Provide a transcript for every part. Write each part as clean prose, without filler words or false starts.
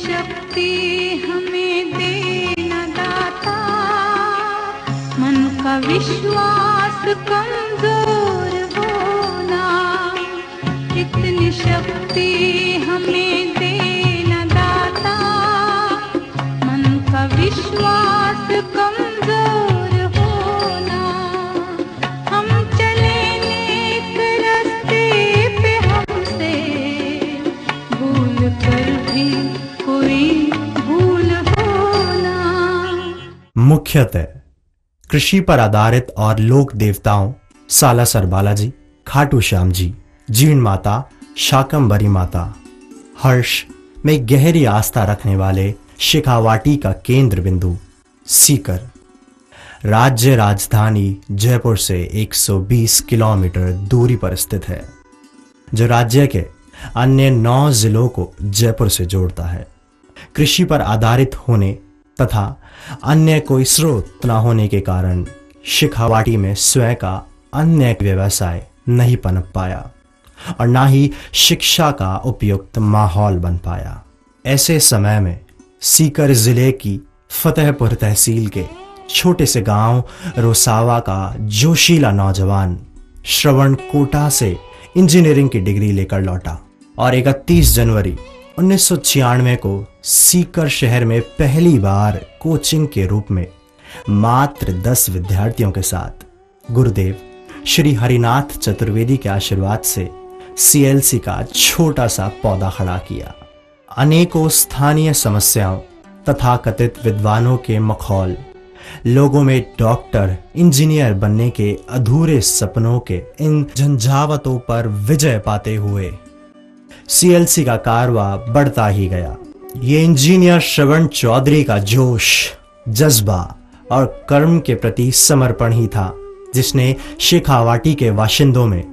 शक्ति हमें देना दाता, मन का विश्वास कमजोर होना, इतनी शक्ति हमें देना दाता, मन का विश्वास कमजोर होना। हम चले नेक रास्ते पे, हमसे भूल कर भी कोई भूल होना। मुख्यतः कृषि पर आधारित और लोक देवताओं सालासर बालाजी, खाटू श्याम जी, जीण माता, शाकंभरी माता, हर्ष में गहरी आस्था रखने वाले शेखावाटी का केंद्र बिंदु सीकर राज्य राजधानी जयपुर से 120 किलोमीटर दूरी पर स्थित है, जो राज्य के अन्य 9 जिलों को जयपुर से जोड़ता है। कृषि पर आधारित होने तथा अन्य कोई स्रोत न होने के कारण शेखावाटी में स्वयं का अन्य व्यवसाय नहीं पनप पाया और ना ही शिक्षा का उपयुक्त माहौल बन पाया। ऐसे समय में सीकर जिले की फतेहपुर तहसील के छोटे से गांव रोसावा का जोशीला नौजवान श्रवण कोटा से इंजीनियरिंग की डिग्री लेकर लौटा और 31 जनवरी 1996 को सीकर शहर में पहली बार कोचिंग के रूप में मात्र 10 विद्यार्थियों के साथ गुरुदेव श्री हरिनाथ चतुर्वेदी के आशीर्वाद से सीएलसी का छोटा सा पौधा खड़ा किया। अनेकों स्थानीय समस्याओं तथा कथित विद्वानों के मखौल, लोगों में डॉक्टर इंजीनियर बनने के अधूरे सपनों के इन झंझावतों पर विजय पाते हुए सीएलसी का कारवा बढ़ता ही गया। ये इंजीनियर श्रवण चौधरी का जोश, जज्बा और कर्म के प्रति समर्पण ही था जिसने शेखावाटी के बाशिंदों में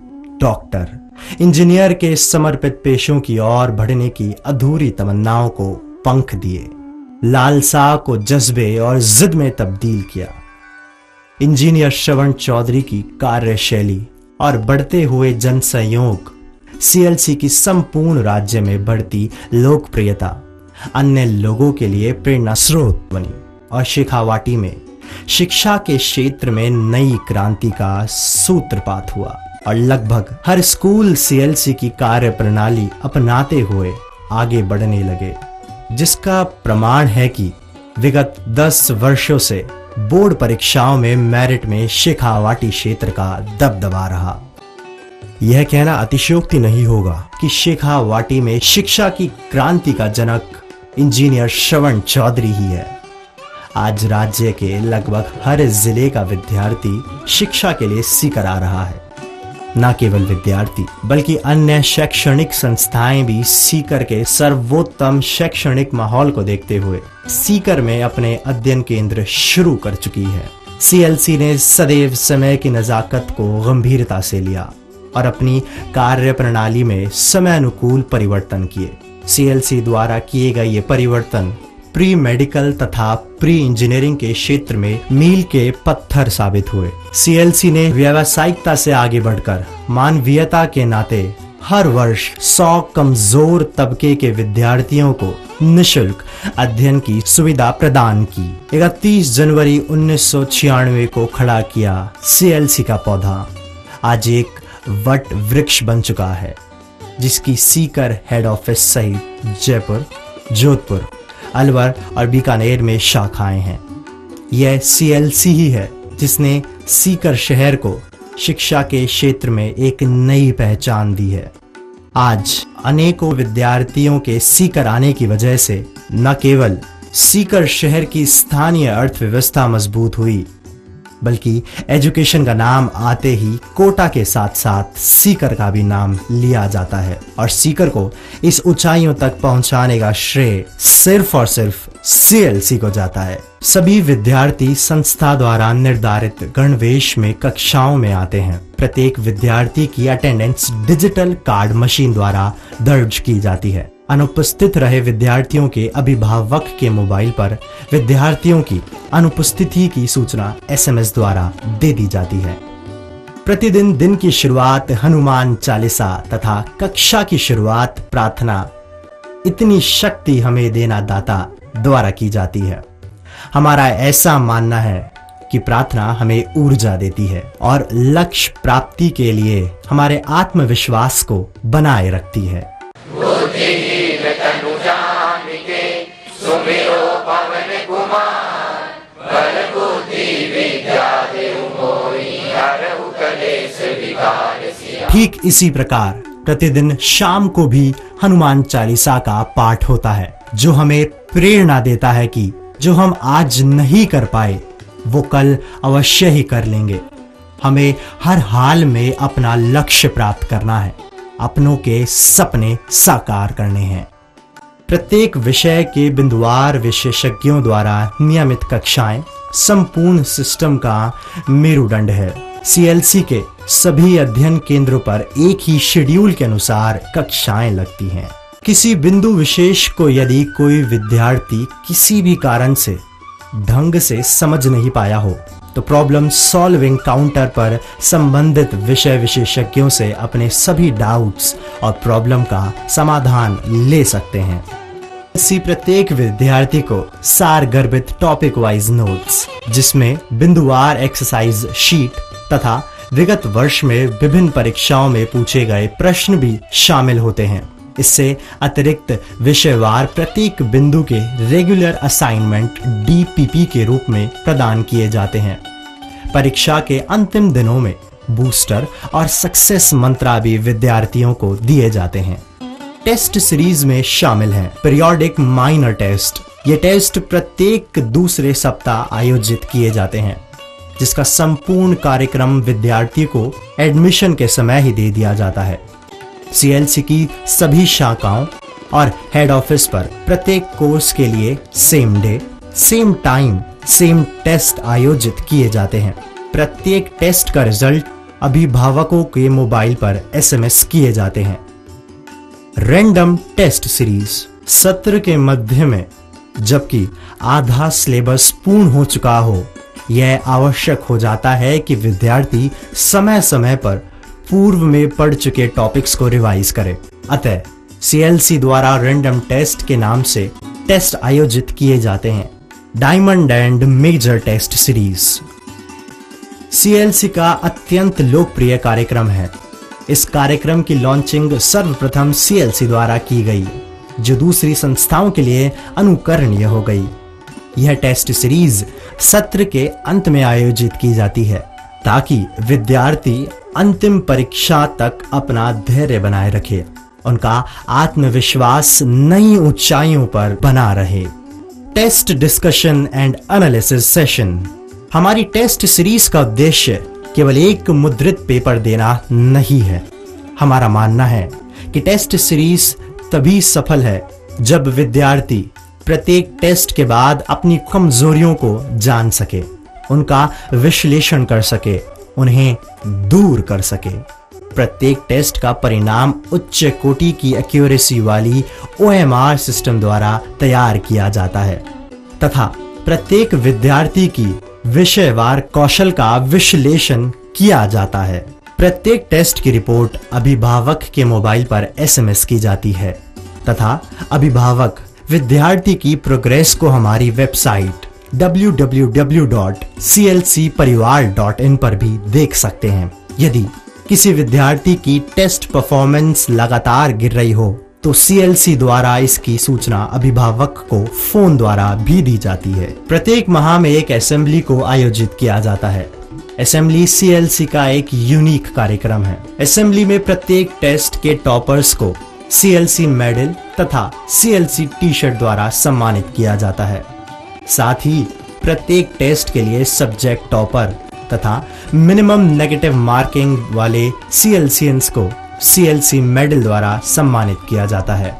डॉक्टर इंजीनियर के समर्पित पेशों की ओर बढ़ने की अधूरी तमन्नाओं को पंख दिए, लालसा को जज्बे और जिद में तब्दील किया। इंजीनियर श्रवण चौधरी की कार्यशैली और बढ़ते हुए जनसहयोग, सीएलसी की संपूर्ण राज्य में बढ़ती लोकप्रियता अन्य लोगों के लिए प्रेरणा स्रोत बनी और शेखावाटी में शिक्षा के क्षेत्र में नई क्रांति का सूत्रपात हुआ और लगभग हर स्कूल सीएलसी की कार्य प्रणाली अपनाते हुए आगे बढ़ने लगे, जिसका प्रमाण है कि विगत 10 वर्षों से बोर्ड परीक्षाओं में मेरिट में शेखावाटी क्षेत्र का दबदबा रहा। यह कहना अतिशयोक्ति नहीं होगा कि शेखावाटी में शिक्षा की क्रांति का जनक इंजीनियर श्रवण चौधरी ही है। आज राज्य के लगभग हर जिले का विद्यार्थी शिक्षा के लिए सीकर आ रहा है। न केवल विद्यार्थी बल्कि अन्य शैक्षणिक संस्थाएं भी सीकर के सर्वोत्तम शैक्षणिक माहौल को देखते हुए सीकर में अपने अध्ययन केंद्र शुरू कर चुकी है। सीएलसी ने सदैव समय की नजाकत को गंभीरता से लिया और अपनी कार्य प्रणाली में समय अनुकूल परिवर्तन किए। सीएलसी द्वारा किए गए ये परिवर्तन प्री मेडिकल तथा प्री इंजीनियरिंग के क्षेत्र में मील के पत्थर साबित हुए। सीएलसी ने व्यावसायिकता से आगे बढ़कर मानवीयता के नाते हर वर्ष 100 कमजोर तबके के विद्यार्थियों को निशुल्क अध्ययन की सुविधा प्रदान की। 31 जनवरी 1996 को खड़ा किया सीएलसी का पौधा आज एक वट वृक्ष बन चुका है, जिसकी सीकर हेड ऑफिस सहित जयपुर, जोधपुर, अलवर और बीकानेर में शाखाएं हैं। यह सीएलसी ही है जिसने सीकर शहर को शिक्षा के क्षेत्र में एक नई पहचान दी है। आज अनेकों विद्यार्थियों के सीकर आने की वजह से न केवल सीकर शहर की स्थानीय अर्थव्यवस्था मजबूत हुई, बल्कि एजुकेशन का नाम आते ही कोटा के साथ साथ सीकर का भी नाम लिया जाता है और सीकर को इस ऊंचाइयों तक पहुंचाने का श्रेय सिर्फ और सिर्फ सीएलसी को जाता है। सभी विद्यार्थी संस्था द्वारा निर्धारित गणवेश में कक्षाओं में आते हैं। प्रत्येक विद्यार्थी की अटेंडेंस डिजिटल कार्ड मशीन द्वारा दर्ज की जाती है। अनुपस्थित रहे विद्यार्थियों के अभिभावक के मोबाइल पर विद्यार्थियों की अनुपस्थिति की सूचना एसएमएस द्वारा दे दी जाती है। प्रतिदिन दिन की शुरुआत हनुमान चालीसा तथा कक्षा की शुरुआत प्रार्थना इतनी शक्ति हमें देना दाता द्वारा की जाती है। हमारा ऐसा मानना है कि प्रार्थना हमें ऊर्जा देती है और लक्ष्य प्राप्ति के लिए हमारे आत्मविश्वास को बनाए रखती है। ठीक इसी प्रकार प्रतिदिन शाम को भी हनुमान चालीसा का पाठ होता है, जो हमें प्रेरणा देता है कि जो हम आज नहीं कर पाए वो कल अवश्य ही कर लेंगे। हमें हर हाल में अपना लक्ष्य प्राप्त करना है, अपनों के सपने साकार करने हैं। प्रत्येक विषय के बिंदुवार विशेषज्ञों द्वारा नियमित कक्षाएं संपूर्ण सिस्टम का मेरुदंड है। सीएलसी के सभी अध्ययन केंद्रों पर एक ही शेड्यूल के अनुसार कक्षाएं लगती हैं। किसी बिंदु विशेष को यदि कोई विद्यार्थी किसी भी कारण से ढंग से समझ नहीं पाया हो तो प्रॉब्लम सॉल्विंग काउंटर पर संबंधित विषय विशेषज्ञों से अपने सभी डाउट्स और प्रॉब्लम का समाधान ले सकते हैं। इसी प्रत्येक विद्यार्थी को सार गर्भित टॉपिक वाइज नोट्स, जिसमें बिंदुवार एक्सरसाइज शीट तथा विगत वर्ष में विभिन्न परीक्षाओं में पूछे गए प्रश्न भी शामिल होते हैं। इससे अतिरिक्त विषयवार प्रत्येक बिंदु के रेगुलर असाइनमेंट डीपीपी के रूप में प्रदान किए जाते हैं। परीक्षा के अंतिम दिनों में बूस्टर और सक्सेस मंत्रा भी विद्यार्थियों को दिए जाते हैं। टेस्ट सीरीज में शामिल हैं पीरियोडिक माइनर टेस्ट। ये टेस्ट प्रत्येक दूसरे सप्ताह आयोजित किए जाते हैं, जिसका संपूर्ण कार्यक्रम विद्यार्थी को एडमिशन के समय ही दे दिया जाता है। सीएलसी की सभी शाखाओं और हेड ऑफिस पर प्रत्येक कोर्स के लिए same day, same time, same test आयोजित किए जाते हैं। प्रत्येक टेस्ट का रिजल्ट अभिभावकों के मोबाइल पर एसएमएस किए जाते हैं। रैंडम टेस्ट सीरीज सत्र के मध्य में, जबकि आधा सिलेबस पूर्ण हो चुका हो, यह आवश्यक हो जाता है कि विद्यार्थी समय समय पर पूर्व में पढ़ चुके टॉपिक्स को रिवाइज करे। अतः सीएलसी द्वारा रैंडम टेस्ट के नाम से टेस्ट आयोजित किए जाते हैं। Diamond and major test series CLC का अत्यंत लोकप्रिय कार्यक्रम है। इस कार्यक्रम की लॉन्चिंग सर्वप्रथम सीएलसी द्वारा की गई, जो दूसरी संस्थाओं के लिए अनुकरणीय हो गई। यह टेस्ट सीरीज सत्र के अंत में आयोजित की जाती है, ताकि विद्यार्थी अंतिम परीक्षा तक अपना धैर्य बनाए रखे, उनका आत्मविश्वास नई ऊंचाइयों पर बना रहे। Test discussion and analysis session. हमारी टेस्ट सीरीज का उद्देश्य केवल एक मुद्रित पेपर देना नहीं है। हमारा मानना है कि टेस्ट सीरीज तभी सफल है जब विद्यार्थी प्रत्येक टेस्ट के बाद अपनी कमजोरियों को जान सके, उनका विश्लेषण कर सके, उन्हें दूर कर सके। प्रत्येक टेस्ट का परिणाम उच्च कोटि की एक्यूरेसी वाली OMR सिस्टम द्वारा तैयार किया जाता है तथा प्रत्येक विद्यार्थी की विषयवार कौशल का विश्लेषण किया जाता है। प्रत्येक टेस्ट की रिपोर्ट अभिभावक के मोबाइल पर एसएमएस की जाती है तथा अभिभावक विद्यार्थी की प्रोग्रेस को हमारी वेबसाइट www.clcparivar.in पर भी देख सकते हैं। यदि किसी विद्यार्थी की टेस्ट परफॉर्मेंस लगातार गिर रही हो तो सीएलसी द्वारा इसकी सूचना अभिभावक को फोन द्वारा भी दी जाती है। प्रत्येक माह में एक असेंबली को आयोजित किया जाता है। असेंबली सीएलसी का एक यूनिक कार्यक्रम है। असेंबली में प्रत्येक टेस्ट के टॉपर्स को सीएलसी मेडल तथा सीएलसी टी शर्ट द्वारा सम्मानित किया जाता है। साथ ही प्रत्येक टेस्ट के लिए सब्जेक्ट टॉपर तथा मिनिमम नेगेटिव मार्किंग वाले सीएलसीएंस को सीएलसी मेडल द्वारा सम्मानित किया जाता है।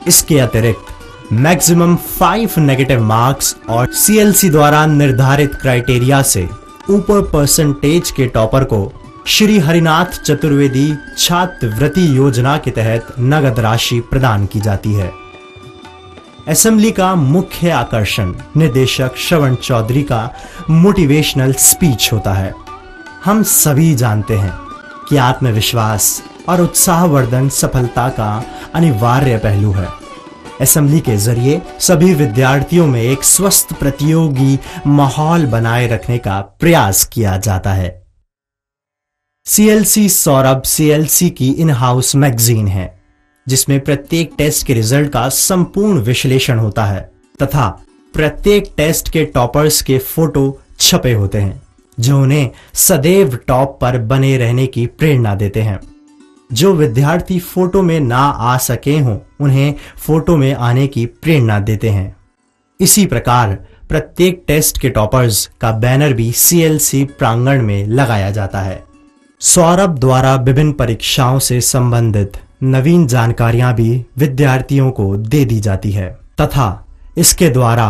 इसके अतिरिक्त मैक्सिमम 5 नेगेटिव मार्क्स और सीएलसी द्वारा निर्धारित क्राइटेरिया से ऊपर परसेंटेज के टॉपर को श्री हरिनाथ चतुर्वेदी छात्रवृत्ति योजना के तहत नगद राशि प्रदान की जाती है। असेंबली का मुख्य आकर्षण निदेशक श्रवण चौधरी का मोटिवेशनल स्पीच होता है। हम सभी जानते हैं कि आत्मविश्वास और उत्साहवर्धन सफलता का अनिवार्य पहलू है। असेंबली के जरिए सभी विद्यार्थियों में एक स्वस्थ प्रतियोगी माहौल बनाए रखने का प्रयास किया जाता है। सीएलसी सौरभ सीएलसी की इन हाउस मैगजीन है, जिसमें प्रत्येक टेस्ट के रिजल्ट का संपूर्ण विश्लेषण होता है तथा प्रत्येक टेस्ट के टॉपर्स के फोटो छपे होते हैं, जो उन्हें सदैव टॉप पर बने रहने की प्रेरणा देते हैं। जो विद्यार्थी फोटो में ना आ सके हों, उन्हें फोटो में आने की प्रेरणा देते हैं। इसी प्रकार प्रत्येक टेस्ट के टॉपर्स का बैनर भी सीएलसी प्रांगण में लगाया जाता है। सौरभ द्वारा विभिन्न परीक्षाओं से संबंधित नवीन जानकारियां भी विद्यार्थियों को दे दी जाती है तथा इसके द्वारा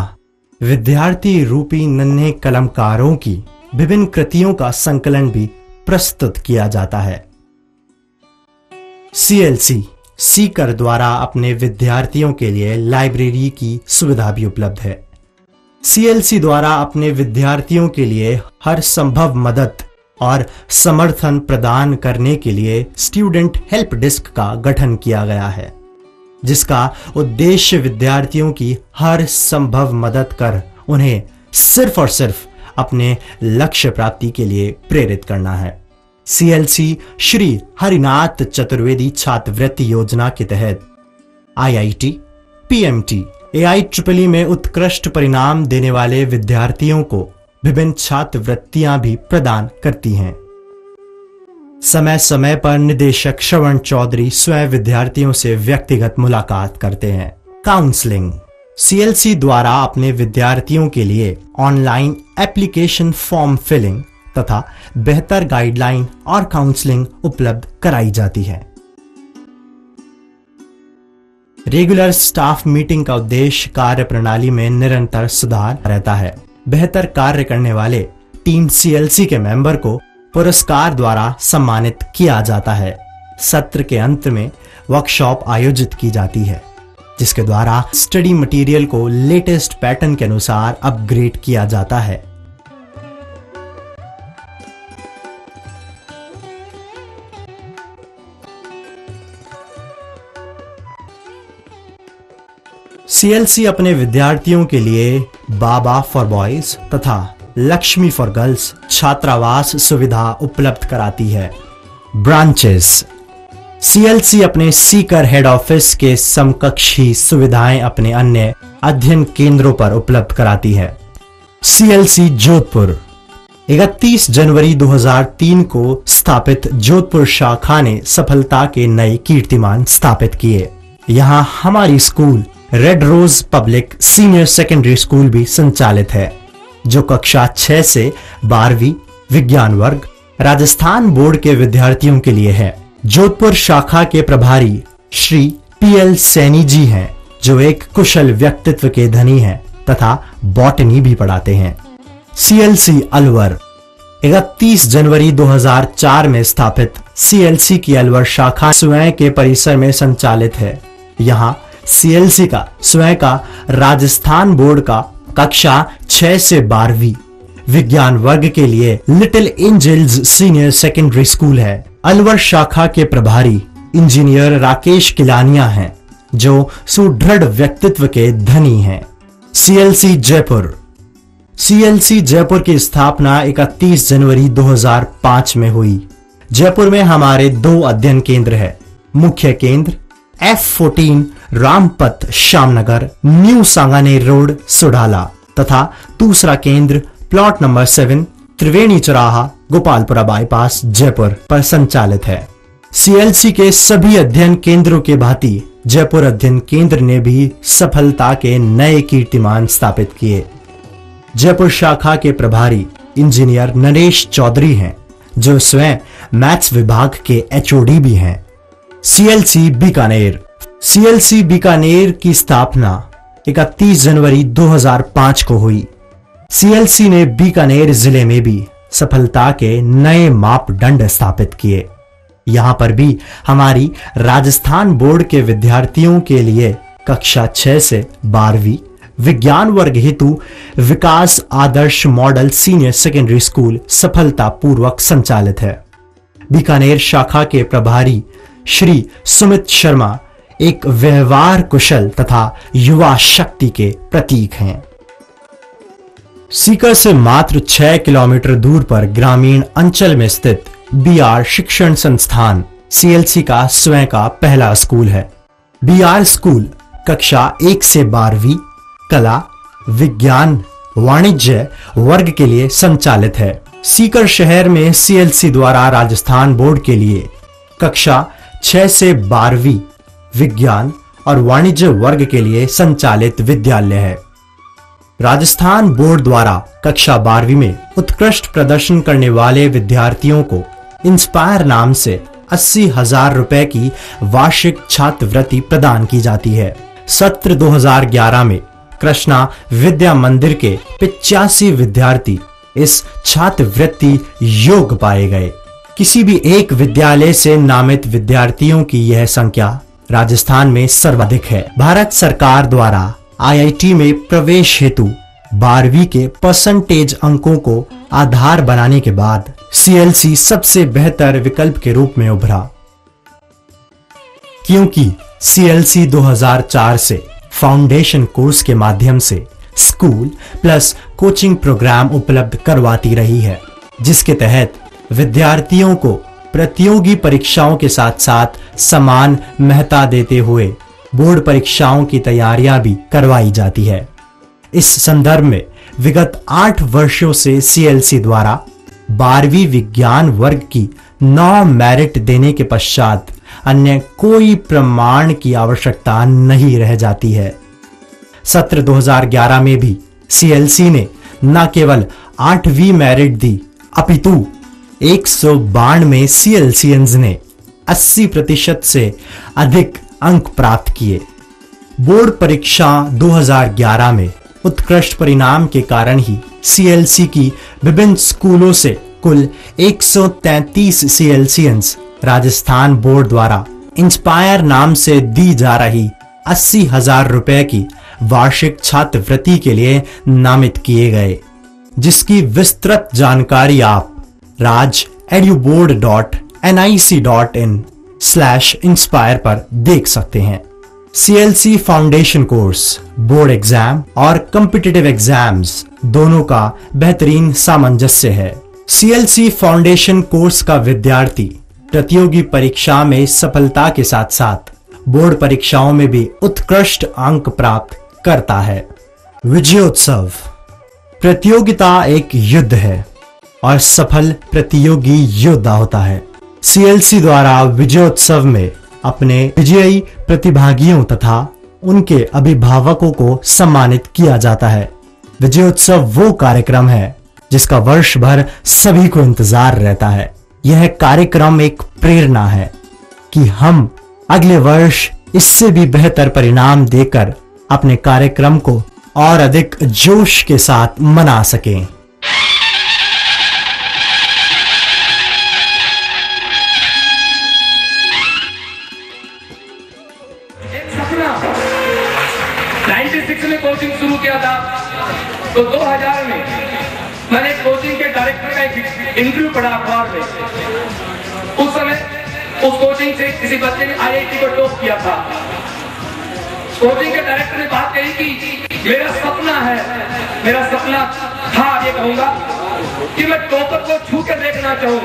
विद्यार्थी रूपी नन्हे कलमकारों की विभिन्न कृतियों का संकलन भी प्रस्तुत किया जाता है। सीएलसी सीकर द्वारा अपने विद्यार्थियों के लिए लाइब्रेरी की सुविधा भी उपलब्ध है। सीएलसी द्वारा अपने विद्यार्थियों के लिए हर संभव मदद और समर्थन प्रदान करने के लिए स्टूडेंट हेल्प डेस्क का गठन किया गया है, जिसका उद्देश्य विद्यार्थियों की हर संभव मदद कर उन्हें सिर्फ और सिर्फ अपने लक्ष्य प्राप्ति के लिए प्रेरित करना है। सीएलसी श्री हरिनाथ चतुर्वेदी छात्रवृत्ति योजना के तहत आईआईटी, पीएमटी, AIEEE में उत्कृष्ट परिणाम देने वाले विद्यार्थियों को विभिन्न छात्रवृत्तियां भी प्रदान करती हैं। समय समय पर निदेशक श्रवण चौधरी स्वयं विद्यार्थियों से व्यक्तिगत मुलाकात करते हैं। काउंसलिंग सीएलसी द्वारा अपने विद्यार्थियों के लिए ऑनलाइन एप्लीकेशन फॉर्म फिलिंग तथा बेहतर गाइडलाइन और काउंसलिंग उपलब्ध कराई जाती है। रेगुलर स्टाफ मीटिंग का उद्देश्य कार्य प्रणाली में निरंतर सुधार रहता है। बेहतर कार्य करने वाले टीम सीएलसी के मेंबर को पुरस्कार द्वारा सम्मानित किया जाता है। सत्र के अंत में वर्कशॉप आयोजित की जाती है, जिसके द्वारा स्टडी मटेरियल को लेटेस्ट पैटर्न के अनुसार अपग्रेड किया जाता है। सीएलसी अपने विद्यार्थियों के लिए बाबा फॉर बॉयज तथा लक्ष्मी फॉर गर्ल्स छात्रावास सुविधा उपलब्ध कराती है। ब्रांचेस सीएलसी अपने सीकर हेड ऑफिस के समकक्षी सुविधाएं अपने अन्य अध्ययन केंद्रों पर उपलब्ध कराती है। सीएलसी जोधपुर 31 जनवरी 2003 को स्थापित जोधपुर शाखा ने सफलता के नए कीर्तिमान स्थापित किए। यहां हमारी school Red Rose Public Senior Secondary School भी संचालित है, जो कक्षा 6 से 12वीं विज्ञान वर्ग राजस्थान बोर्ड के विद्यार्थियों के लिए है। जोधपुर शाखा के प्रभारी श्री PL सैनी जी हैं, जो एक कुशल व्यक्तित्व के धनी हैं तथा बॉटनी भी पढ़ाते हैं। सीएलसी अलवर 31 जनवरी 2004 में स्थापित सीएलसी की अलवर शाखा स्वयं के परिसर में संचालित है। यहाँ सीएलसी का स्वयं का राजस्थान बोर्ड का कक्षा 6 से 12वीं विज्ञान वर्ग के लिए Little Angels Senior Secondary School है। अलवर शाखा के प्रभारी इंजीनियर राकेश किलानिया हैं, जो सुदृढ़ व्यक्तित्व के धनी हैं। सीएलसी जयपुर सीएलसी जयपुर की स्थापना 31 जनवरी 2005 में हुई। जयपुर में हमारे 2 अध्ययन केंद्र है। मुख्य केंद्र F14 Rampath Shyamnagar New Sanganer Road Sudala तथा दूसरा केंद्र प्लॉट नंबर 7 त्रिवेणी चौराहा गोपालपुरा बाईपास जयपुर पर संचालित है। सीएलसी के सभी अध्ययन केंद्रों के भांति जयपुर अध्ययन केंद्र ने भी सफलता के नए कीर्तिमान स्थापित किए। जयपुर शाखा के प्रभारी इंजीनियर नरेश चौधरी हैं, जो स्वयं मैथ्स विभाग के HOD भी हैं। सीएलसी बीकानेर सीएलसी बीकानेर की स्थापना 31 जनवरी 2005 को हुई। सीएलसी ने बीकानेर जिले में भी सफलता के नए मापदंड स्थापित किए। यहां पर भी हमारी राजस्थान बोर्ड के विद्यार्थियों के लिए कक्षा 6 से 12वीं विज्ञान वर्ग हेतु विकास आदर्श मॉडल सीनियर सेकेंडरी स्कूल सफलतापूर्वक संचालित है। बीकानेर शाखा के प्रभारी श्री सुमित शर्मा एक व्यवहार कुशल तथा युवा शक्ति के प्रतीक हैं। सीकर से मात्र 6 किलोमीटर दूर पर ग्रामीण अंचल में स्थित बीआर शिक्षण संस्थान सीएलसी का स्वयं का पहला स्कूल है। बीआर स्कूल कक्षा 1 से 12वीं कला, विज्ञान, वाणिज्य वर्ग के लिए संचालित है। सीकर शहर में सीएलसी द्वारा राजस्थान बोर्ड के लिए कक्षा 6 से 12वीं विज्ञान और वाणिज्य वर्ग के लिए संचालित विद्यालय है। राजस्थान बोर्ड द्वारा कक्षा 12वीं में उत्कृष्ट प्रदर्शन करने वाले विद्यार्थियों को इंस्पायर नाम से 80,000 रुपए की वार्षिक छात्रवृत्ति प्रदान की जाती है। सत्र 2011 में कृष्णा विद्या मंदिर के 85 विद्यार्थी इस छात्रवृत्ति योग्य पाए गए। किसी भी एक विद्यालय से नामित विद्यार्थियों की यह संख्या राजस्थान में सर्वाधिक है। भारत सरकार द्वारा आईआईटी में प्रवेश हेतु 12वीं के परसेंटेज अंकों को आधार बनाने के बाद सीएलसी सबसे बेहतर विकल्प के रूप में उभरा, क्योंकि सीएलसी 2004 से फाउंडेशन कोर्स के माध्यम से स्कूल प्लस कोचिंग प्रोग्राम उपलब्ध करवाती रही है, जिसके तहत विद्यार्थियों को प्रतियोगी परीक्षाओं के साथ साथ समान महत्ता देते हुए बोर्ड परीक्षाओं की तैयारियां भी करवाई जाती है। इस संदर्भ में विगत 8 वर्षों से सीएलसी द्वारा 12वीं विज्ञान वर्ग की 9 मेरिट देने के पश्चात अन्य कोई प्रमाण की आवश्यकता नहीं रह जाती है। सत्र 2011 में भी सीएलसी ने न केवल 8वीं मेरिट दी, अपितु 192 सीएलसीएंस ने 80% से अधिक अंक प्राप्त किए। बोर्ड परीक्षा 2011 में उत्कृष्ट परिणाम के कारण ही सीएलसी की विभिन्न स्कूलों से कुल 133 सीएलसीएंस राजस्थान बोर्ड द्वारा इंस्पायर नाम से दी जा रही 80,000 रुपए की वार्षिक छात्रवृत्ति के लिए नामित किए गए, जिसकी विस्तृत जानकारी आप rajedubord.nic.in/inspire पर देख सकते हैं। CLC foundation course board exam और कॉम्पिटिटिव एग्जाम्स दोनों का बेहतरीन सामंजस्य है। सीएलसी फाउंडेशन कोर्स का विद्यार्थी प्रतियोगी परीक्षा में सफलता के साथ साथ बोर्ड परीक्षाओं में भी उत्कृष्ट अंक प्राप्त करता है। विजयोत्सव प्रतियोगिता एक युद्ध है और सफल प्रतियोगी योद्धा होता है। सीएलसी द्वारा विजयोत्सव में अपने विजयी प्रतिभागियों तथा उनके अभिभावकों को सम्मानित किया जाता है। विजयोत्सव वो कार्यक्रम है जिसका वर्ष भर सभी को इंतजार रहता है। यह कार्यक्रम एक प्रेरणा है कि हम अगले वर्ष इससे भी बेहतर परिणाम देकर अपने कार्यक्रम को और अधिक जोश के साथ मना सकें। में कोचिंग शुरू किया था तो 2000 में मैंने कोचिंग के डायरेक्टर का एक इंटरव्यू पढ़ा अखबार में। उस समय उस कोचिंग से किसी बच्चे ने आईआईटी को टॉप किया था। कोचिंग के डायरेक्टर ने बात कही कि मेरा सपना था, ये कहूंगा कि मैं टॉपर को छू के देखना चाहूँ।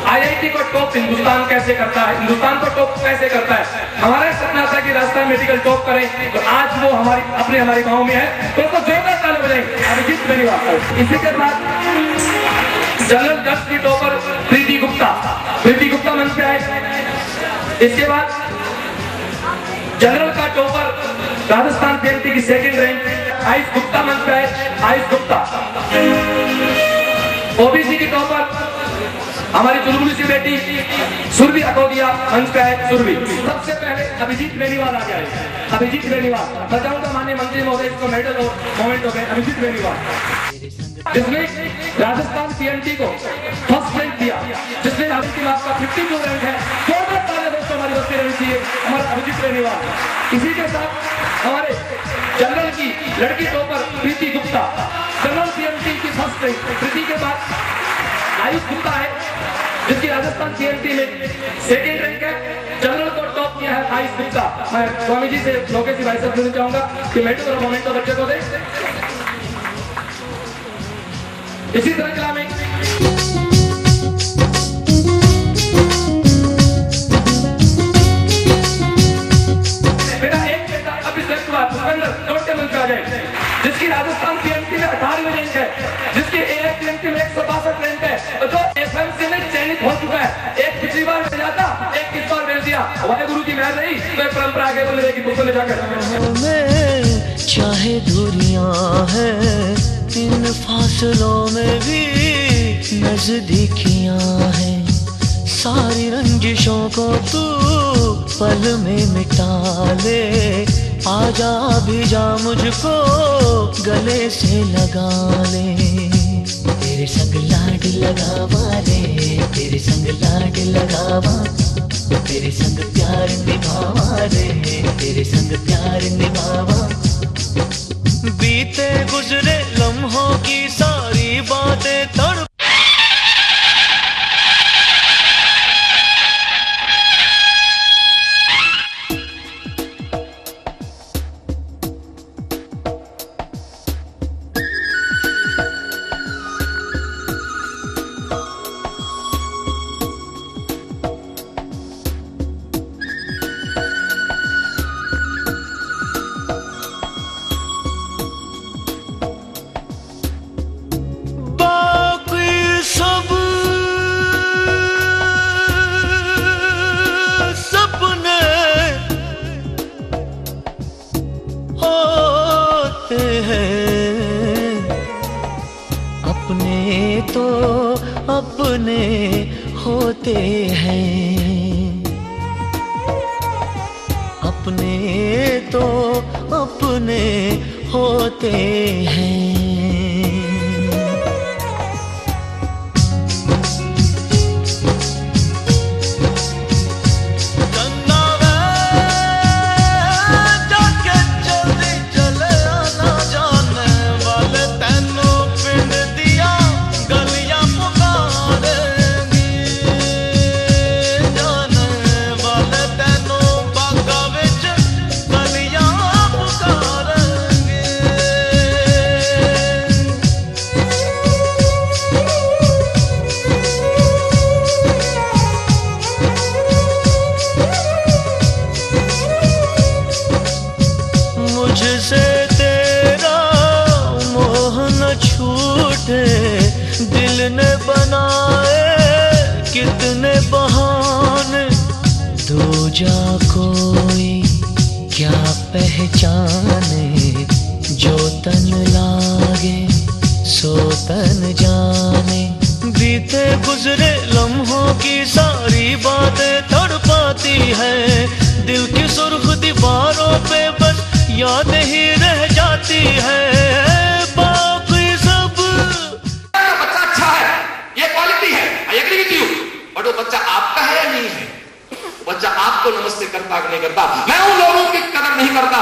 आईआईटी को टॉप हिंदुस्तान कैसे करता है, हिंदुस्तान को टॉप कैसे करता है। हमारा सपना था कि राजस्थान मेडिकल टॉप करें, तो आज वो हमारे गांव में है। तो जोरदार ताली बजाएंगे अभिजीत बेनीवाल। इसी के बाद जनरल दस की टॉपर प्रीति गुप्ता मंच पे आए। इसके बाद जनरल का टॉपर राजस्थान पीएमटी की सेकंड रैंक आयुष गुप्ता मंच पे आए। आयुष गुप्ता ओबीसी की टॉपर हमारी चुलबुली सी बेटी सुरभि अकोदिया मंच पे आए। सुरभि सबसे पहले अभिजीत बेनीवाल आ गए। अभिजीत बेनीवाल बचाऊंगा माननीय मंत्री महोदय इसको मेडल और मोमेंट हो गए। अभिजीत बेनीवाल जिसने राजस्थान पीएमटी को फर्स्ट रैंक दिया, जिसने आपकी बात का 52 रैंक है। दोस्तों हमारी बस्ती रहनी चाहिए हमारा अभिजीत बेनीवाल। इसी के साथ हमारे जनरल की लड़की टॉपर प्रीति गुप्ता, जनरल पीएमटी की फर्स्ट रैंक। प्रीति के बाद आयुष गुप्ता है जिसकी राजस्थान पीएमटी में सेकेंड रैंक है। जनरल को टॉप किया है 22 दिन का मैं स्वामी जी से लोकेश जी भाई साहब सुनना चाहूंगा कि मेडिकल मोमेंट तो बच्चे को दे। इसी तरह चला मैं जिसकी राजस्थान पीएमसी में 18वीं रैंक है, जिसकी एएफपीएमसी में 162 रैंक है, जो एफएमसी में चयनित हो चुका है। एक पिछली बार भेजा था, एक इस बार भेज दिया। वाहेगुरु की मेहर रही तो एक परंपरा आगे बढ़ रहेगी। पुस्तक ले जाकर चाहे दूरियां हैं, इन फासलों में भी नजदीकियां हैं। सारी रंजिशों को तू पल में मिटा ले, आजा भी जा मुझको गले से लगा ले। तेरे संग लाड लगावा रे, तेरे संग लाड लगावा, तेरे संग प्यार निभावा रे, तेरे संग प्यार निभावा। बीते गुजरे लम्हों की सारी बातें तड़प अपने होते हैं, अपने तो अपने होते हैं। मुझसे तेरा मोह न छूटे, दिल ने बनाए कितने बहाने। दो जा कोई क्या पहचाने, जो तन लागे सो तन जाने। बीते गुजरे लम्हों की सारी बातें तड़पाती है, दिल की सुर्ख दीवारों पे बस याद ही रह जाती है। बाकी सब बच्चा अच्छा है, ये क्वालिटी है, I agree with you, but वो बच्चा आपका है या नहीं है? बच्चा आपको नमस्ते करता नहीं करता। मैं उन लोगों की कदर नहीं करता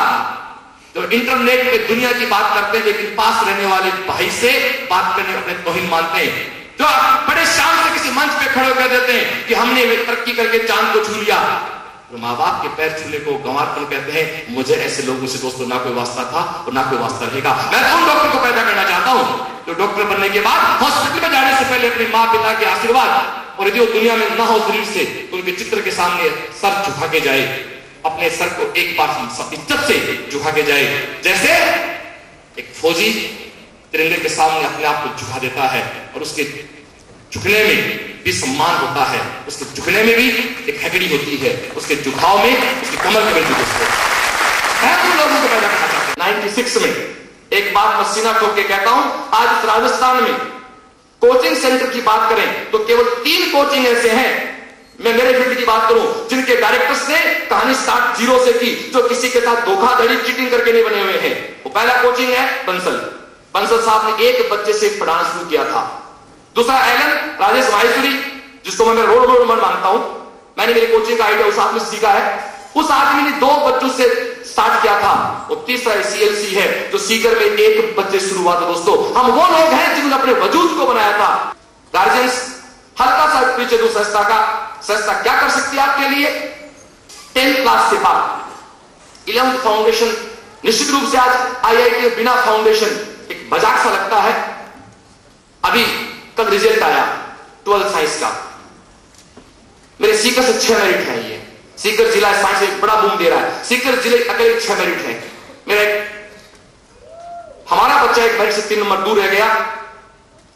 जो इंटरनेट पे दुनिया की बात करते हैं, लेकिन पास रहने वाले भाई से बात करने अपने तौहीन मानते हैं, जो बड़े शान से किसी मंच पे खड़े कर देते हैं कि हमने तरक्की करके चांद को छू लिया। तो माँ बाप के पैर छूने को गंवारपन कहते हैं। मुझे ऐसे लोगों से दोस्तों ना कोई वास्ता था और ना कोई वास्ता रहेगा। मैं उन डॉक्टर को पैदा करना चाहता हूं जो डॉक्टर बनने के बाद हॉस्पिटल में जाने से पहले अपने माँ पिता के आशीर्वाद और यदि वो दुनिया में ना हो शरीर से तो उनके चित्र के सामने सर झुका के जाए, अपने सर को एक बार इज्जत से झुका के जाए। जैसे एक फौजी तिरंगे के सामने अपने आप को झुका देता है और उसके झुकने में भी सम्मान होता है, उसके झुकने में भी एक हैगड़ी होती है, उसके झुकाव में उसकी कमर के बल होती है। मैं उन लोगों को पैदा करना चाहता हूं। 96 में एक बात मैं सीना ठोक के कहता हूं, आज राजस्थान में कोचिंग सेंटर की बात करें तो केवल 3 कोचिंग ऐसे हैं, मैं मेरे फील्ड की बात करूं, जिनके डायरेक्टर्स ने कहानी स्टार्ट 0 से की, जो किसी के साथ धोखाधड़ी चीटिंग करके नहीं बने हुए हैं। वो पहला कोचिंग है बंसल साहब ने एक बच्चे से पढ़ाना शुरू किया था। दूसरा एलन राजेश माहेश्वरी, जिसको मैं रोल मॉडल मानता हूं, मैंने मेरी कोचिंग का आइडिया उस आदमी से सीखा है। उस आदमी ने 2 बच्चों से स्टार्ट किया था। और तीसरा CLC है जो सीकर में 1 बच्चे शुरू हुआ था। दोस्तों, हम वो लोग हैं जिन्होंने अपने वजूद को बनाया था। गार्जियंस, हल्का सा पीछे दो, संस्था क्या कर सकती है आपके लिए? 10th क्लास के बाद 11th फाउंडेशन, निश्चित रूप से आज IIT बिना फाउंडेशन एक मजाक सा लगता है। अभी कल रिजल्ट आया 12th साइंस का, मेरे सीकर से 6 मेरिट है। ये सीकर जिला साइंस एक बड़ा बूम दे रहा है। सीकर जिले अकेले 6 मेरिट है। हमारा बच्चा एक मेरिट से 3 नंबर दूर रह गया,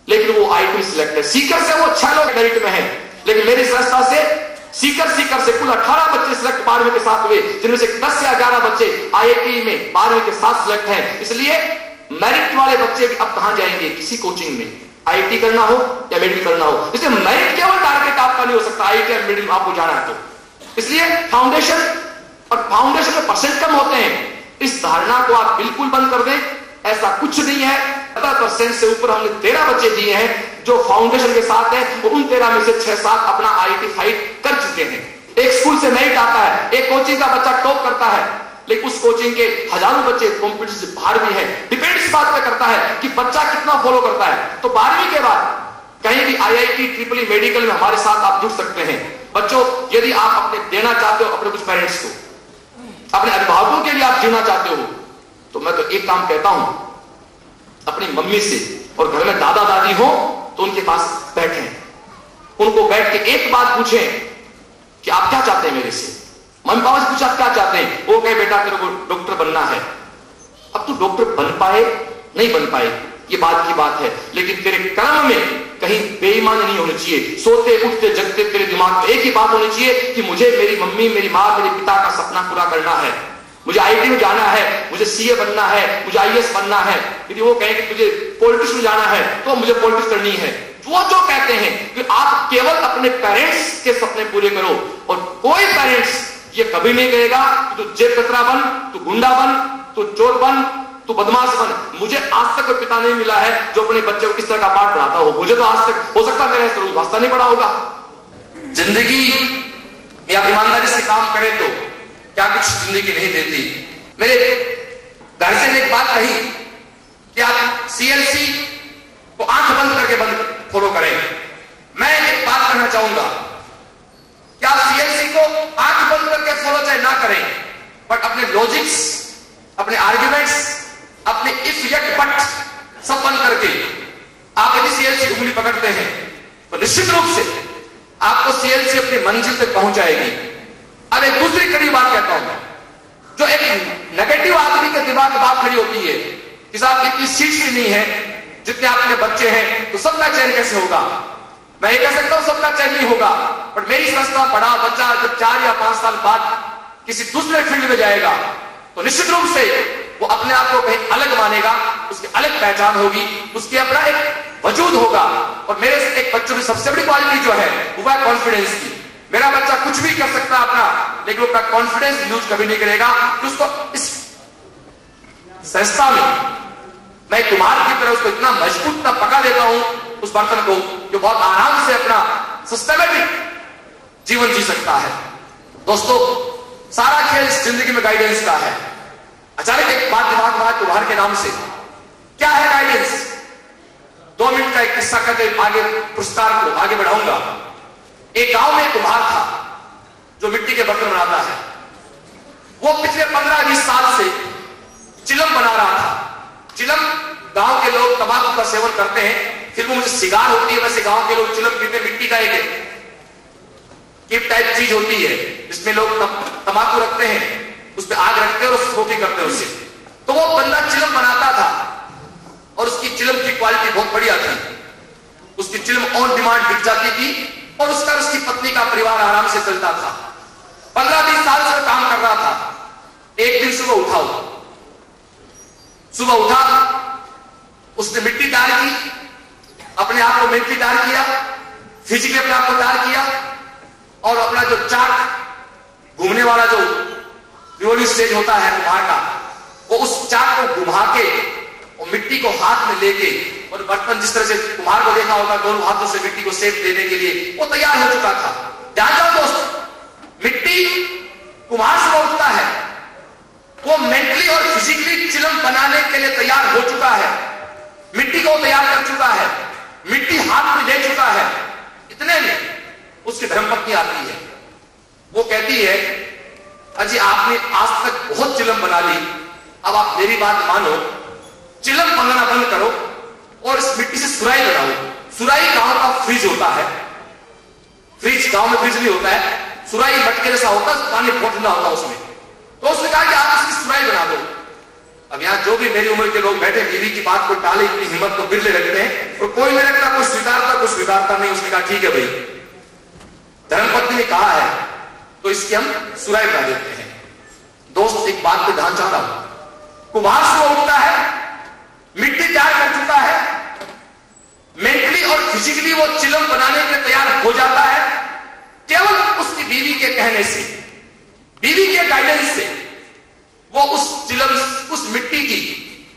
लेकिन वो IIT में सिलेक्ट है। सीकर से वो 6 लोग मेरिट में है, लेकिन मेरी संस्था से सीकर से कुल 18 बच्चे सिलेक्ट 12वीं के साथ हुए, जिनमें से 10 या 11 बच्चे IIT में 12वीं के साथ सिलेक्ट हैं। इसलिए मेरिट वाले बच्चे भी अब कहां जाएंगे? किसी कोचिंग में, IIT करना हो या मेडिकल करना हो। इसलिए मेरिट केवल टारगेट आपका नहीं हो सकता IIT या मेडिकल आपको जाना है तो। इसलिए फाउंडेशन और फाउंडेशन में परसेंट कम होते हैं, इस धारणा को आप बिल्कुल बंद कर दें। ऐसा कुछ नहीं है। 70% से ऊपर हमने 13 बच्चे दिए हैं जो फाउंडेशन के साथ हैं, और उन 13 में से 6-7 अपना IIT फाइट कर चुके हैं। एक स्कूल से मेरिट आता है, एक कोचिंग का बच्चा टॉप करता है, लेकिन उस कोचिंग के हजारों बच्चे कॉम्पिटिशन से बाहर भी हैं। डिपेंड इस बात पे करता है कि बच्चा कितना फॉलो करता है। तो 12वीं के बाद कहीं भी IIT, ट्रिपल मेडिकल में हमारे साथ आप जुड़ सकते हैं। बच्चों, यदि आप अपने देना चाहते हो अपने कुछ पेरेंट्स को, अपने अभिभावकों के लिए आप जीना चाहते हो, तो मैं तो एक काम कहता हूं, अपनी मम्मी से, और घर में दादा दादी हो तो उनके पास बैठें, उनको बैठ के एक बात पूछें कि आप क्या चाहते हैं मेरे से। मम्मी पापा से पूछा आप क्या चाहते हैं, वो कहे बेटा तेरे को डॉक्टर बनना है। अब तू डॉक्टर बन पाए नहीं बन पाए ये बात की बात है, लेकिन तेरे कर्म में कहीं बेईमानी नहीं होनी चाहिए। सोते उठते जगते तेरे दिमाग में एक ही बात होनी चाहिए कि मुझे मेरी मम्मी, मेरी माँ, मेरे पिता का सपना पूरा करना है, मुझे IIT में जाना है, मुझे CA बनना है, मुझे IAS बनना है। यदि वो कहें कि तुझे पॉलिटिक्स में जाना है तो मुझे पॉलिटिक्स करनी है। वो जो कहते हैं कि आप केवल अपने पेरेंट्स के सपने पूरे करो, और कोई पेरेंट्स ये कभी नहीं कहेगा कि तू जेब कतरा बन, तू गुंडा बन, तू चोर बन, तू बदमाश बन। मुझे आज तक कोई पिता नहीं मिला है जो अपने बच्चे को किस तरह का पाठ पढ़ाता हो। मुझे तो आज तक, हो सकता है मेरे वास्ता नहीं पढ़ा होगा। जिंदगी या ईमानदारी से काम करें तो क्या कुछ जिंदगी नहीं देती। मेरे घर से एक बात कही कि आप CLC को आंख बंद करके बंद फॉलो करें। मैं एक बात कहना चाहूंगा कि आप CLC को आंख बंद करके फॉलो चाहे ना करें, बट अपने लॉजिक्स, अपने आर्ग्यूमेंट्स, अपने इफ यट बट सब बंद करके आप यदि CLC की उंगली पकड़ते हैं तो निश्चित रूप से आपको CLC अपनी मंजिल तक पहुंचाएगी। अब एक दूसरी कड़ी बात कहता हूं, जो एक नेगेटिव आदमी के दिमाग में बात खड़ी होती है कि साहब इतनी सीट्स भी नहीं है, जितने आपके बच्चे हैं तो सबका चयन कैसे होगा। मैं ये कह सकता हूं सबका चयन नहीं होगा, पर मेरी संस्था बड़ा बच्चा जब 4 या 5 साल बाद किसी दूसरे फील्ड में जाएगा तो निश्चित रूप से वो अपने आप को कहीं अलग मानेगा, उसकी अलग पहचान होगी, उसकी अपना एक वजूद होगा। और मेरे से एक बच्चों की सबसे बड़ी क्वालिटी जो है वो है कॉन्फिडेंस की। मेरा बच्चा कुछ भी कर सकता है अपना, लेकिन वो अपना कॉन्फिडेंस यूज कभी नहीं करेगा कि उसको इस संस्था में मैं कुम्हार की तरह उसको इतना मजबूत इतना पका देता हूं उस बर्तन को, जो बहुत आराम से अपना सिस्टमेटिक जीवन जी सकता है। दोस्तों, सारा खेल इस जिंदगी में गाइडेंस का है। अचानक एक बात दिमाग में कुम्हार के नाम से, क्या है गाइडेंस? 2 मिनट का एक किस्सा करके आगे पुरस्कार को आगे बढ़ाऊंगा। एक गांव में कुम्हार था जो मिट्टी के बर्तन बनाता है। वो पिछले 15-20 साल से चिलम बना रहा था। चिलम गांव के लोग तंबाकू का सेवन करते हैं, फिर वो मुझे सिगार होती है, वैसे गांव के लोग चिलम पीते, मिट्टी का एक गिफ्ट टाइप चीज होती है जिसमें लोग तंबाकू रखते हैं, उस पर आग रखते हैं और स्मोकिंग करते हैं उससे। तो वो बंदा चिलम बनाता था और उसकी चिलम की क्वालिटी बहुत बढ़िया थी। उसकी चिलम ऑन डिमांड बिक जाती थी और उसका उसकी पत्नी का परिवार आराम से चलता था। 15-20 साल से काम कर रहा था। एक दिन सुबह उठा, उसने मिट्टी तैयार की, अपने आप को मेंटली तैयार किया, फिजिकली अपने आप को तैयार किया, और अपना जो चाक घूमने वाला जो रिवॉल्विंग स्टेज होता है कुम्हार का, वो उस चाक को घुमा के और मिट्टी को हाथ में लेके, और बर्तन जिस तरह से कुम्हार को देखा होगा दोनों हाथों से मिट्टी को शेप देने के लिए, वो तैयार हो चुका था। ध्यान जाओ दोस्त, मिट्टी कुम्हार से उठता है, वो मेंटली और फिजिकली चिलम बनाने के लिए तैयार हो चुका है, मिट्टी को तैयार कर चुका है, मिट्टी हाथ में ले चुका है। इतने में उसकी धर्मपत्नी आती है। वो कहती है अजी आपने आज तक बहुत चिलम बना ली, अब आप मेरी बात मानो, चिलम बनाना बंद करो और इस मिट्टी से सुराही बनाओ। सुराही गांव का फ्रिज होता है, फ्रिज गांव में फ्रिज नहीं होता है, सुराही मटके जैसा होता है, पानी फूटना होता है उसमें। तो उसने कहा कि आप इसकी सुराही बना दो। अब यहां जो भी मेरी उम्र के लोग बैठे, बीवी की बात को टाले, इतनी हिम्मत तो बिरले रखते हैं, और कोई नहीं रखता, कोई स्वीकारता नहीं। उसने कहा ठीक है भाई, धर्मपत्नी ने कहा है तो इसकी हम सुराही बना देते हैं। दोस्त एक बात पे ध्यान चाहता हूं, कुम्हार सुबह उठता है, मिट्टी तैयार कर चुका है, मेंटली और फिजिकली वो चिलम बनाने के तैयार हो जाता है, केवल उसकी बीवी के कहने से, बीवी के गाइडेंस से वो उस मिट्टी की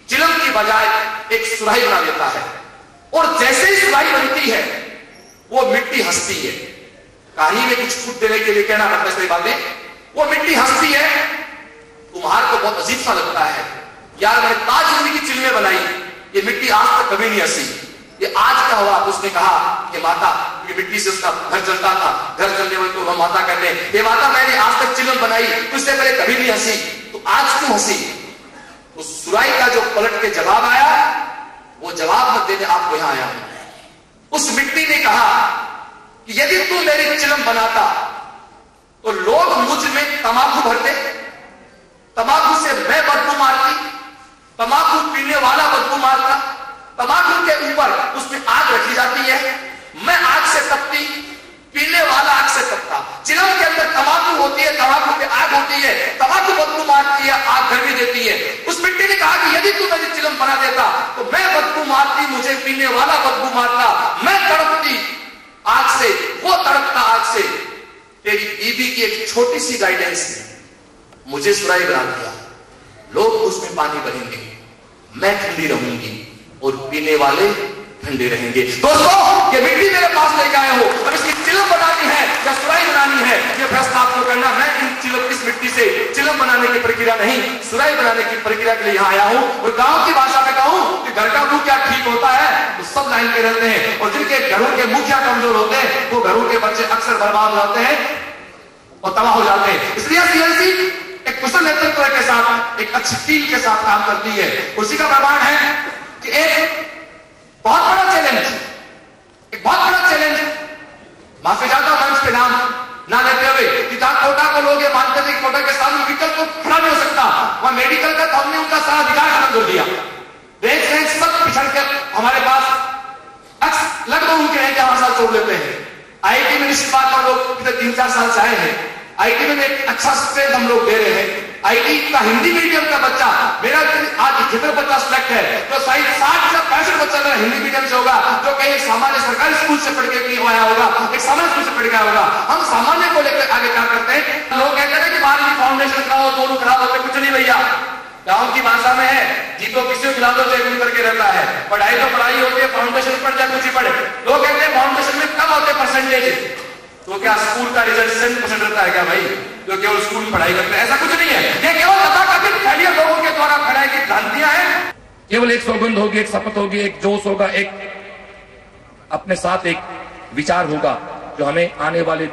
चिलम की बजाय एक सुराही बना देता है। और जैसे ही सुराही बनती है वो मिट्टी हंसती है। कहानी में कुछ छूट देने के लिए कहना पड़ता है बातें, वो मिट्टी हंसती है। कुम्हार को बहुत अजीब सा लगता है, यार मैंने ताज जिंदगी चिलमें बनाई, ये मिट्टी आज तक कभी नहीं हंसी, ये आज क्या हुआ? उसने कहा कि माता, ये मिट्टी से उसका घर चलता था, घर चलने वाले तो हम माता करने, ये माता मैंने आज तक चिलम बनाई, उससे पहले कभी नहीं हंसी, तो आज क्यों हंसी? उस सुराही का जो पलट के जवाब आया, वो जवाब मत देने आपको यहां आया हूं। उस मिट्टी ने कहा कि यदि तू मेरी चिलम बनाता तो लोग मुझ में तंबाकू भरते, तंबाकू से मैं बदबू मारती, तंबाकू पीने वाला बदबू मारता, तंबाकू के ऊपर उसमें आग रखी जाती है, मैं आग से तपती, पीने वाला आग से तपता। चिलम के अंदर तंबाकू होती है, तंबाकू की आग होती है, तंबाकू बदबू मारती है, आग गर्मी देती है। उस मिट्टी ने कहा कि यदि तू मेरी चिलम बना देता तो मैं बदबू मारती, मुझे पीने वाला बदबू मारता, मैं तड़पती आग से, वो तड़पता आग से। तेरी बीवी की एक छोटी सी गाइडेंस ने मुझे सुराही बना दिया, लोग उसमें पानी भरेंगे, मैं ठंडी रहूंगी और पीने वाले ठंडे रहेंगे। दोस्तों, ये मिट्टी मेरे पास लेके आए हो, अब इसकी चिलम बनानी है या सुराही बनानी है, ये प्रश्न आपको करना। मैं इस मिट्टी से चिलम बनाने की प्रक्रिया नहीं, सुराही बनाने की प्रक्रिया के लिए यहाँ आया हूं। और गांव की भाषा में कहूं कि घर का मुंह क्या ठीक होता है, तो सब लाइन पे रहते हैं, और जिनके घरों के मुखिया कमजोर होते हैं, वो घरों के बच्चे अक्सर बर्बाद हो जाते हैं और तबाह हो जाते हैं। इसलिए सीएलसी एक कुशल नेतृत्व के साथ, एक अच्छी टीम के साथ काम करती है। उसी का प्रमाण है कि एक बहुत बड़ा चैलेंज, माफी चाहता हूं मंच पे नाम ना लेते हुए, कि कोटा को लोग ये मानते थे कि कोटा के सामने विकल्प तो खड़ा नहीं हो सकता, वहां मेडिकल का तो हमने उनका सारा अधिकार खत्म कर दिया। देख रहे सब पिछड़ के हमारे पास लगभग उनके हैं कि हमारे साथ छोड़ लेते हैं। आईटी में निश्चित बात हम लोग पिछले 3-4 साल से आए हैं, आईटी में एक अच्छा स्ट्रेंथ हम लोग दे रहे हैं। आईटी का हिंदी मीडियम का बच्चा, मेरा आज 71 बच्चा सिलेक्ट है, तो शायद 60 से 65 बच्चा मेरा हिंदी मीडियम से होगा, जो कि एक सामान्य सरकारी स्कूल से पढ़ के आया होगा, एक सामान्य स्कूल से पढ़ के आया होगा। हम सामान्य को लेकर आगे क्या करते हैं? लोग कहते हैं कि बारहवीं फाउंडेशन कराओ, दोनों खराब होते, कुछ नहीं भैया। गांव की भाषा में है, जीतो किसी को खिला दो जो एक करके रहता है। पढ़ाई तो पढ़ाई होती है, फाउंडेशन पढ़ जाए कुछ ही पढ़े। लोग कहते हैं फाउंडेशन में कम होते परसेंटेज, तो क्या स्कूल का रिजल्ट 100% रहता है क्या भाई, जो केवल स्कूल में पढ़ाई करते हैं? ऐसा कुछ नहीं है, ये केवल तथाकथित फेलियर लोगों के द्वारा फैलाई की भ्रांतियां हैं। केवल एक सौगंध होगी, एक शपथ होगी, एक जोश होगा, एक अपने साथ एक विचार होगा, जो हमें आने वाले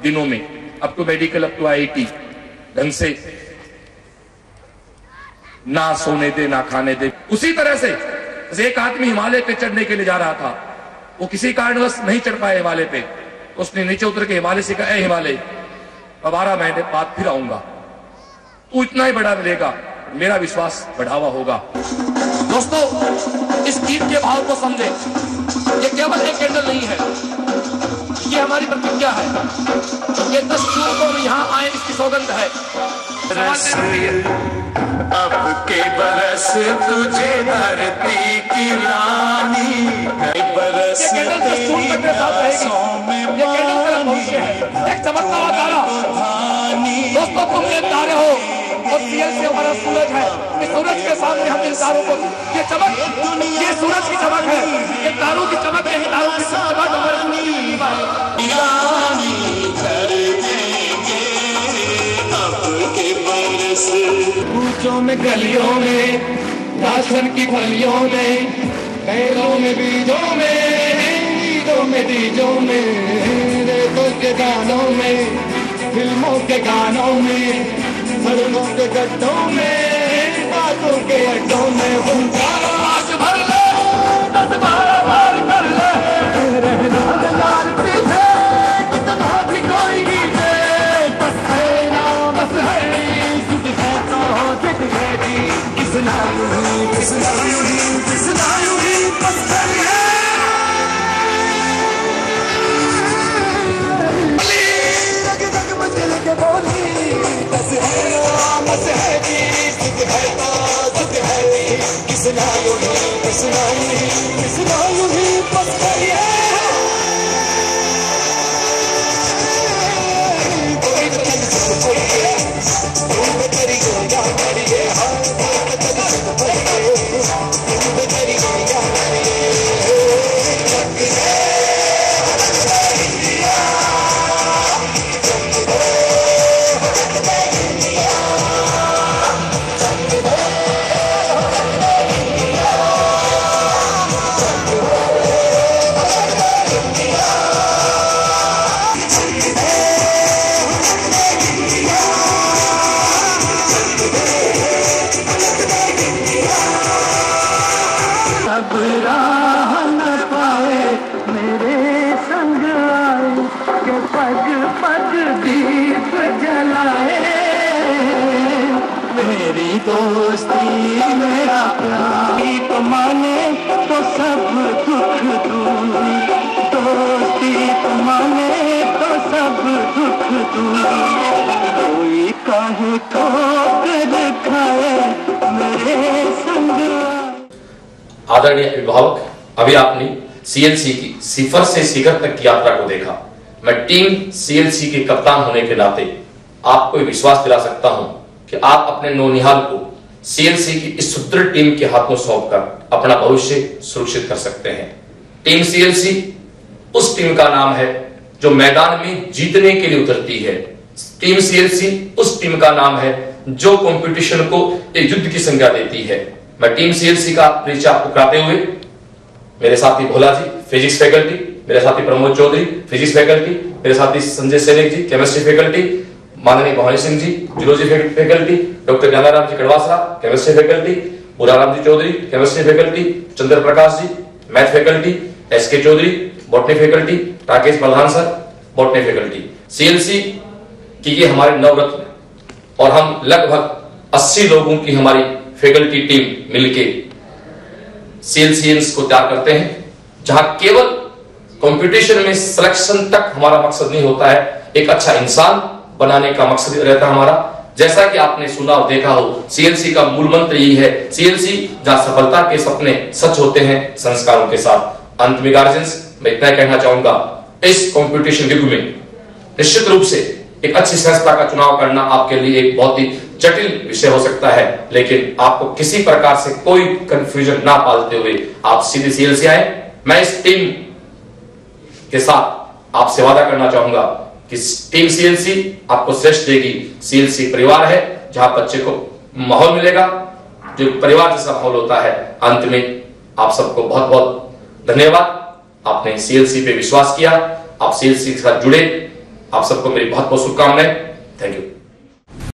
दिनों में up to medical, up to IIT ढंग से ना सोने दे ना खाने दे। उसी तरह से एक आदमी हिमालय पे चढ़ने के लिए जा रहा था, वो किसी कारणवश नहीं चढ़ पाए हिमालय पे, उसने नीचे उतर के हिमालय से कहा, हिमालय 12 महीने बाद फिर आऊंगा, तू इतना ही बड़ा मिलेगा, मेरा विश्वास बढ़ावा होगा। दोस्तों, इस गीत के भाव को समझे, ये केवल एक कैंडल नहीं है, ये हमारी प्रतिज्ञा है, ये 10 जून को हम यहाँ आए, इसकी सौगंध है। अब के बरस तुझे धरती की रानी, बरस तेरी आंखों में पानी, एक चमकता हुआ तारा। दोस्तों, तुम ये तारे हो और सीएल से हमारा सूरज है। इस सूरज के सामने हम इन तारों को, ये चमक, ये सूरज की चमक है, ये तारों की चमक है, तारों की चमक हमारे पूछों में गलियों में, राशन की फलियों में, पैरों में बीजों में बीजों में, रेतों के गानों में, फिल्मों के गानों में, धर्मों के गड्ढों में, बातों के अड्डों में घूमता आज भर ले, 10-12 बार कर ले, रहना यार पीछे कितना भी कोई नीचे, बस है ना बस है, जिद है तो जिद है जी, किसना यूं ही किसना यूं ही किसना यूं ही बस है। मेरी दोस्ती मेरा प्यार तो माने तो सब दुख दूर, दोस्ती तो माने तो सब दुख दूर, कोई काहे ठोकर खाए मेरे संग। आदरणीय अभिभावक, अभी आपने सीएलसी की सिफर से शिखर तक की यात्रा को देखा। मैं टीम सीएलसी के कप्तान होने के नाते आपको विश्वास दिला सकता हूं कि आप अपने नौनिहाल को सीएलसी की इस सुदृढ़ टीम के हाथों सौंपकर अपना भविष्य सुरक्षित कर सकते हैं। टीम सीएलसी उस टीम का नाम है जो मैदान में जीतने के लिए उतरती है। टीम सीएलसी उस टीम का नाम है जो कंपटीशन को एक युद्ध की संज्ञा देती है। मैं टीम सीएलसी का परिचय आपको कराते हुए मेरे साथी भोला जी फिजिक्स फैकल्टी, मेरे साथी प्रमोद चौधरी फिजिक्स फैकल्टी, मेरे साथी संजय सैनिक जी केमिस्ट्री फैकल्टी, माननीय Bhawani Singh ji zoology faculty, doctor Gyanaram ji Kadwasara chemistry faculty, Buraram ji Choudhary chemistry faculty, Chandra Prakash ji math faculty, SK Choudhary botany faculty, Rakesh Pradhan sir botany faculty. CLC की ये हमारे नवरत्न और हम लगभग 80 लोगों की हमारी फैकल्टी टीम मिलके सीएलसीएंस को तैयार करते हैं, जहां केवल कंपटीशन में सिलेक्शन तक हमारा मकसद नहीं होता है, एक अच्छा इंसान बनाने का मकसद रहता है हमारा। जैसा कि आपने सुना और देखा हो, सीएलसी का मूल मंत्र यही है, सीएलसी जहां सफलता के सपने सच होते हैं संस्कारों के साथ। अंत में गार्जियंस मैं इतना कहना चाहूंगा, इस कंपटीशन युग में निश्चित रूप से एक अच्छी संस्था का चुनाव करना आपके लिए एक बहुत ही जटिल विषय हो सकता है, लेकिन आपको किसी प्रकार से कोई कंफ्यूजन ना पालते हुए आप सीधे सीएलसी आए। मैं इस टीम के साथ आपसे वादा करना चाहूंगा कि टीम सीएलसी आपको श्रेष्ठ देगी। सीएलसी परिवार है जहां बच्चे को माहौल मिलेगा जो परिवार जैसा माहौल होता है। अंत में आप सबको बहुत बहुत धन्यवाद, आपने सीएलसी पे विश्वास किया, आप सीएलसी के साथ जुड़े। आप सबको मेरी बहुत बहुत शुभकामनाएं। Thank you.